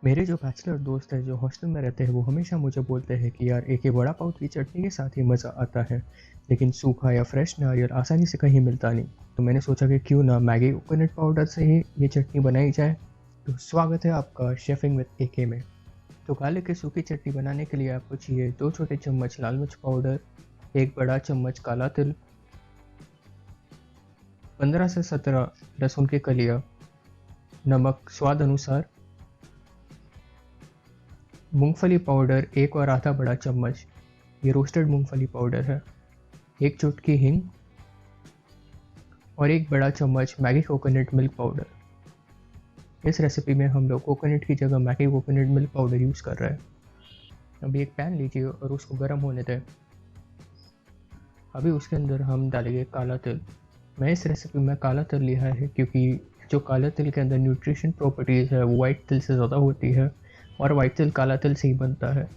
मेरे जो बैचलर दोस्त हैं जो हॉस्टल में रहते हैं वो हमेशा मुझे बोलते हैं कि यार एक ये वड़ा पाव की चटनी के साथ ही मज़ा आता है, लेकिन सूखा या फ्रेश नारियल आसानी से कहीं मिलता नहीं। तो मैंने सोचा कि क्यों ना मैगी कोकोनट पाउडर से ही ये चटनी बनाई जाए। तो स्वागत है आपका शेफिंग विद एके में। तो गार्लिक की सूखी चटनी बनाने के लिए आपको चाहिए 2 छोटे चम्मच लाल मिर्च पाउडर, 1 बड़ा चम्मच काला तिल, 15 से 17 लहसुन की कलियाँ, नमक स्वाद अनुसार, मूंगफली पाउडर 1 और आधा बड़ा चम्मच, ये रोस्टेड मूंगफली पाउडर है, 1 चुटकी हींग और 1 बड़ा चम्मच मैगी कोकोनट मिल्क पाउडर। इस रेसिपी में हम लोग कोकोनट की जगह Maggi coconut milk powder use कर रहे हैं। अभी एक पैन लीजिए और उसको गर्म होने दें। अभी उसके अंदर हम डालेंगे काला तिल। मैं इस रेसिपी में काला तिल लिया है क्योंकि जो काला तिल के अंदर न्यूट्रिशन प्रॉपर्टीज़ है वो वाइट तिल से ज़्यादा होती है और वाइट तिल काला तिल से ही बनता है।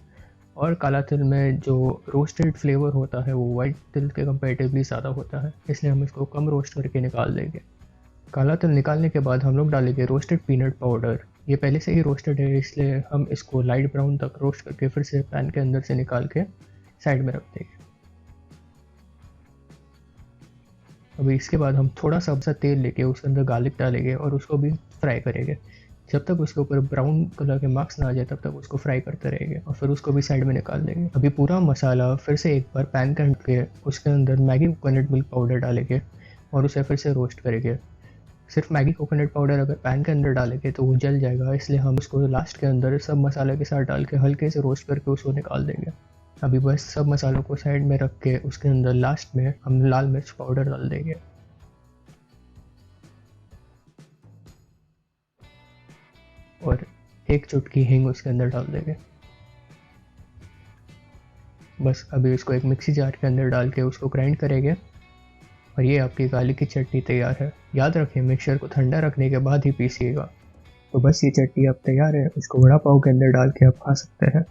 और काला तिल में जो रोस्टेड फ्लेवर होता है वो वाइट तिल के कंपेरेटिवली ज़्यादा होता है, इसलिए हम इसको कम रोस्ट करके निकाल देंगे। काला तिल निकालने के बाद हम लोग डालेंगे रोस्टेड पीनट पाउडर। ये पहले से ही रोस्टेड है इसलिए हम इसको लाइट ब्राउन तक रोस्ट करके फिर से पैन के अंदर से निकाल के साइड में रख देंगे। अभी इसके बाद हम थोड़ा सा तेल लेके उसके अंदर गार्लिक डालेंगे और उसको भी फ्राई करेंगे। जब तक उसके ऊपर ब्राउन कलर के मार्क्स ना आ जाए तब तक उसको फ्राई करते रहेंगे और फिर उसको भी साइड में निकाल देंगे। अभी पूरा मसाला फिर से एक बार पैन के अंदर उसके अंदर मैगी कोकोनट मिल्क पाउडर डालेंगे और उसे फिर से रोस्ट करेंगे। सिर्फ मैगी कोकोनट पाउडर अगर पैन के अंदर डालेंगे तो वो जल जाएगा, इसलिए हम उसको लास्ट के अंदर सब मसाले के साथ डाल के हल्के से रोस्ट करके उसको निकाल देंगे। अभी बस सब मसालों को साइड में रख के उसके अंदर लास्ट में हम लाल मिर्च पाउडर डाल देंगे और 1 चुटकी हींग उसके अंदर डाल देंगे। बस अभी इसको एक मिक्सी जार के अंदर डाल के उसको ग्राइंड करेंगे और ये आपकी गार्लिक की चटनी तैयार है। याद रखें मिक्सचर को ठंडा रखने के बाद ही पीसिएगा। तो बस ये चटनी अब तैयार है, इसको वड़ा पाव के अंदर डाल के आप खा सकते हैं।